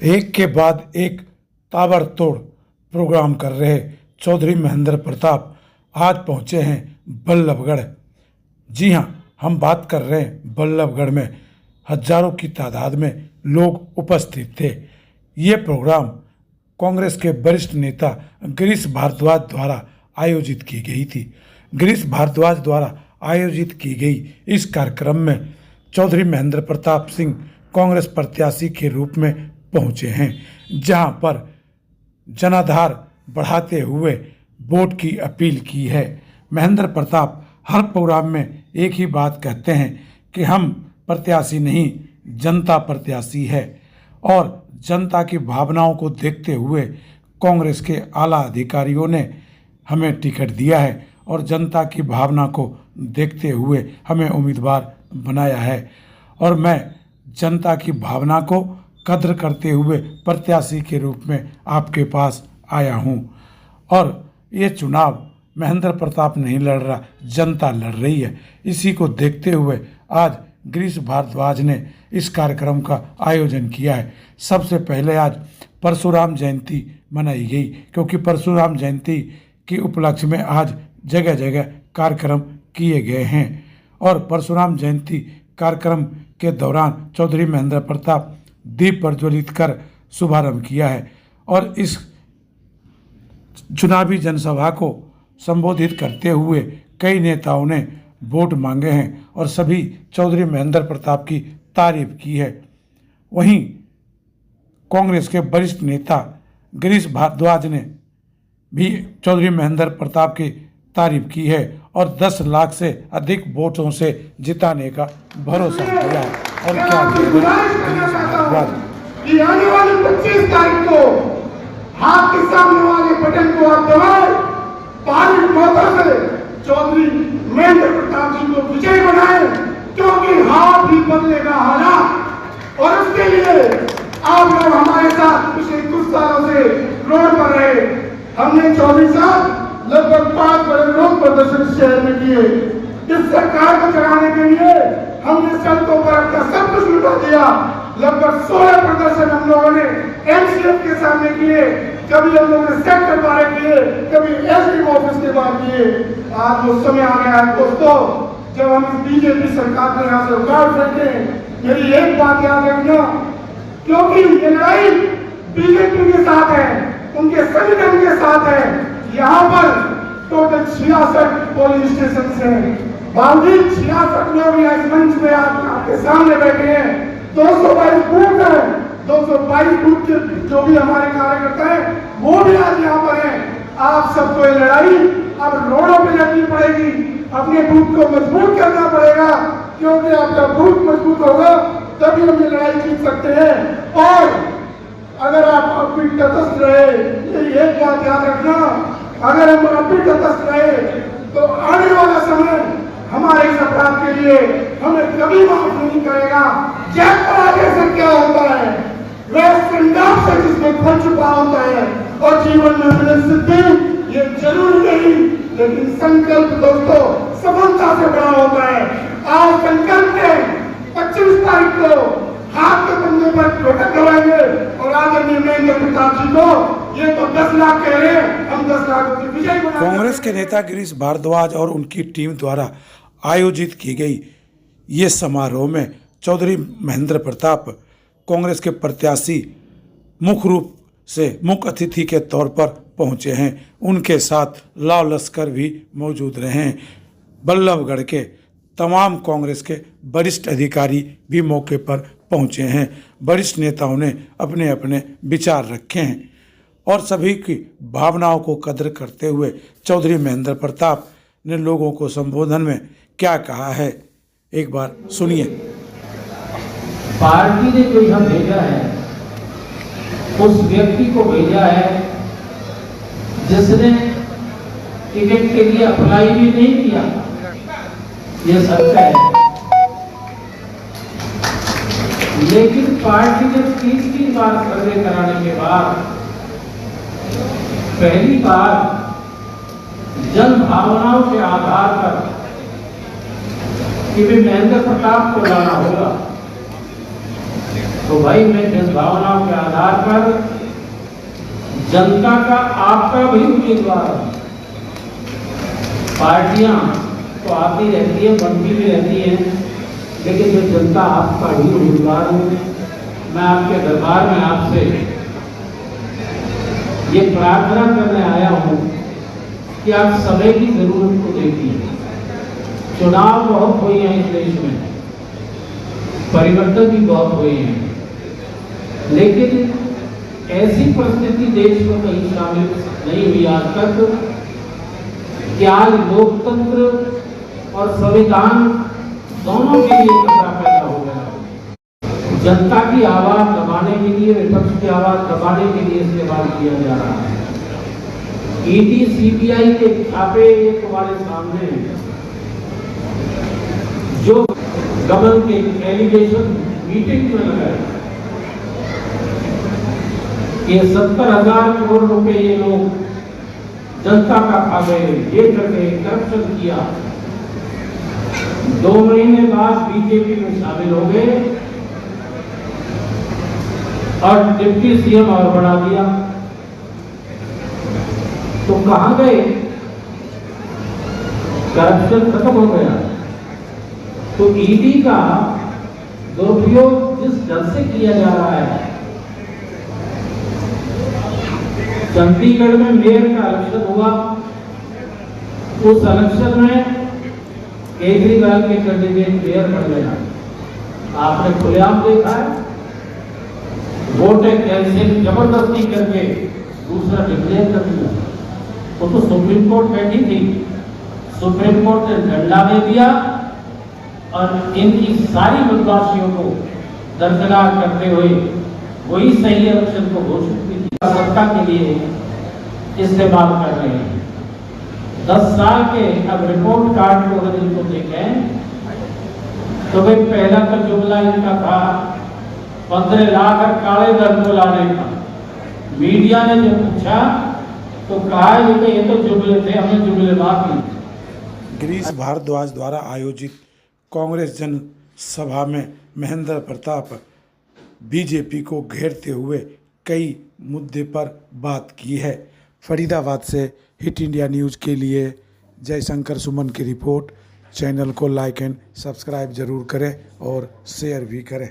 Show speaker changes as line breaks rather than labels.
एक के बाद एक ताबड़तोड़ प्रोग्राम कर रहे चौधरी महेंद्र प्रताप आज पहुंचे हैं बल्लभगढ़। जी हां, हम बात कर रहे हैं बल्लभगढ़ में हजारों की तादाद में लोग उपस्थित थे। ये प्रोग्राम कांग्रेस के वरिष्ठ नेता गिरीश भारद्वाज द्वारा आयोजित की गई थी। गिरीश भारद्वाज द्वारा आयोजित की गई इस कार्यक्रम में चौधरी महेंद्र प्रताप सिंह कांग्रेस प्रत्याशी के रूप में पहुंचे हैं, जहां पर जनाधार बढ़ाते हुए वोट की अपील की है। महेंद्र प्रताप हर प्रोग्राम में एक ही बात कहते हैं कि हम प्रत्याशी नहीं, जनता प्रत्याशी है, और जनता की भावनाओं को देखते हुए कांग्रेस के आला अधिकारियों ने हमें टिकट दिया है और जनता की भावना को देखते हुए हमें उम्मीदवार बनाया है, और मैं जनता की भावना को कद्र करते हुए प्रत्याशी के रूप में आपके पास आया हूं। और ये चुनाव महेंद्र प्रताप नहीं लड़ रहा, जनता लड़ रही है। इसी को देखते हुए आज गिरीश भारद्वाज ने इस कार्यक्रम का आयोजन किया है। सबसे पहले आज परशुराम जयंती मनाई गई, क्योंकि परशुराम जयंती के उपलक्ष्य में आज जगह जगह कार्यक्रम किए गए हैं, और परशुराम जयंती कार्यक्रम के दौरान चौधरी महेंद्र प्रताप दीप प्रज्वलित कर शुभारंभ किया है, और इस चुनावी जनसभा को संबोधित करते हुए कई नेताओं ने वोट मांगे हैं और सभी चौधरी महेंद्र प्रताप की तारीफ की है। वहीं कांग्रेस के वरिष्ठ नेता गिरीश भारद्वाज ने भी चौधरी महेंद्र प्रताप की तारीफ की है और 10 लाख से अधिक वोटों से जिताने का भरोसा दिया है। और क्या गिरीश भारद्वाज
कि आने वाली 25 तारीख को हाथ के सामने वाले बटन को आप दबाएं, भारी मतों से चौधरी महेंद्र प्रताप जी को विजय बनाएं, क्योंकि हाथ ही बदलेगा हालात। और उसके लिए आप लोग हमारे साथ पिछले कुछ सालों से रोड पर रहे। हमने 24 साल लगभग 5 बड़े विरोध प्रदर्शन शहर में किए। इस सरकार को चलाने के लिए हमने सड़कों पर अपना सब कुछ लुटा दिया। लगभग 16 प्रदर्शन हम लोगों ने एमसीएफ के सामने किए, कभी हम लोगों ने सेक्टर बाहर किए, कभी एसडीएम ऑफिस के बाहर किए। आज वो समय आ गया है दोस्तों, जब हम इस बीजेपी सरकार को यहाँ से उखाड़ फेंकें। मेरी एक बात याद रखना, क्योंकि ये लड़ाई बीजेपी के साथ है, उनके संगठन के साथ है। यहाँ पर टोटल 66 पोलिंग स्टेशन हैं। बावजूद 66 लोग यहाँ इस मंच में आपके सामने बैठे हैं। 222 बूथ है, 222 बूथ के जो भी हमारे कार्यकर्ता हैं वो भी आज यहाँ पर हैं। आप सबको ये लड़ाई अब रोडों पे लड़नी पड़ेगी, अपने बूथ को मजबूत करना पड़ेगा, क्योंकि आपका बूथ मजबूत होगा तभी हम ये लड़ाई जीत सकते हैं। और अगर आप अपनी तटस्थ रहे, ये एक बात याद रखना, अगर हम अपनी तटस्थ रहे तो आने वाला समय हमारे इस अपराध के लिए हमें कभी माफ नहीं करेगा। जय पराजय से क्या होता है, वह संघर्ष से जिसमें खो छुपा होता है, और जीवन में मिले सिद्धि ये जरूरी नहीं, लेकिन संकल्प दोस्तों सफलता से बड़ा होता है। आज संकल्प में 25 तारीख को हाथ के कंधे पर ठोकर दबाएंगे, और आदरणीय महेंद्र प्रताप जी को ये तो 10 लाख कह रहे हैं, हम 10 लाख की विजय बना।
कांग्रेस के नेता गिरीश भारद्वाज और उनकी टीम द्वारा आयोजित की गई ये समारोह में चौधरी महेंद्र प्रताप कांग्रेस के प्रत्याशी मुख्य रूप से मुख्य अतिथि के तौर पर पहुंचे हैं। उनके साथ लाव लश्कर भी मौजूद रहे हैं। बल्लभगढ़ के तमाम कांग्रेस के वरिष्ठ अधिकारी भी मौके पर पहुंचे हैं। वरिष्ठ नेताओं ने अपने अपने विचार रखे हैं और सभी की भावनाओं को कद्र करते हुए चौधरी महेंद्र प्रताप ने लोगों को संबोधन में क्या कहा है, एक बार सुनिए।
पार्टी ने जो यहाँ भेजा है उस व्यक्ति को भेजा है जिसने टिकट के लिए अप्लाई भी नहीं किया, यह सत्य है। लेकिन पार्टी ने 3 बार सर्वे कराने के बाद पहली बार जन भावनाओं के आधार पर कि भी महेंद्र प्रताप को लाना होगा, तो भाई मैं सद्भावनाओं के आधार पर जनता का आपका भी उम्मीदवार हूं। पार्टियां तो आती रहती है, बनती भी रहती है, लेकिन मैं जनता आपका ही उम्मीदवार हूं। मैं आपके दरबार में आपसे ये प्रार्थना करने आया हूं कि आप समय की जरूरत को देखिए। चुनाव बहुत हुए हैं इस देश में, परिवर्तन भी बहुत हुए हैं, लेकिन ऐसी परिस्थिति देश में कहीं शामिल नहीं हुई आज तक कि आज लोकतंत्र और संविधान दोनों के लिए खतरा पैदा हो गया। जनता की आवाज दबाने के लिए, विपक्ष की आवाज दबाने के लिए इस्तेमाल किया जा रहा है। ईडी सीबीआई के छापे तुम्हारे सामने हैं, जो कमल के एलिगेशन मीटिंग में लगाए ये 70,000 करोड़ रुपए ये लोग जनता का खा गए, ये कर गए, करप्शन किया। 2 महीने बाद बीजेपी में शामिल हो गए और डिप्टी सीएम और बढ़ा दिया। तो कहां गए? करप्शन खत्म हो गया। तो ईडी का दुरुपयोग जिस ढंग से किया जा रहा है, चंडीगढ़ में मेयर का इलेक्शन हुआ, उस इलेक्शन में केजरीवाल के कैंडिडेट मेयर बन गया। आपने खुलेआम देखा है, वोटें कैंसिल जबरदस्ती करके दूसरा डिक्लेयर कर दिया। वो तो सुप्रीम कोर्ट बैठी थी, सुप्रीम कोर्ट ने डंडा दे दिया और इनकी सारी बदमाशियों को दरकिनार करते हुए वही सही इलेक्शन को घोषित की सत्ता के लिए इस्तेमाल कर रहे हैं। 10 साल के अब रिपोर्ट कार्ड को अगर इनको देखें तो भाई पहला तो जुमला इनका था 15 लाख और काले धन को लाने का। मीडिया ने जब पूछा तो कहा ये तो जुमले थे, हमें जुमले माफ नहीं।
गिरीश भारद्वाज द्वारा आयोजित कांग्रेस जन सभा में महेंद्र प्रताप बीजेपी को घेरते हुए कई मुद्दे पर बात की है। फरीदाबाद से हिट इंडिया न्यूज़ के लिए जयशंकर सुमन की रिपोर्ट। चैनल को लाइक एंड सब्सक्राइब जरूर करें और शेयर भी करें।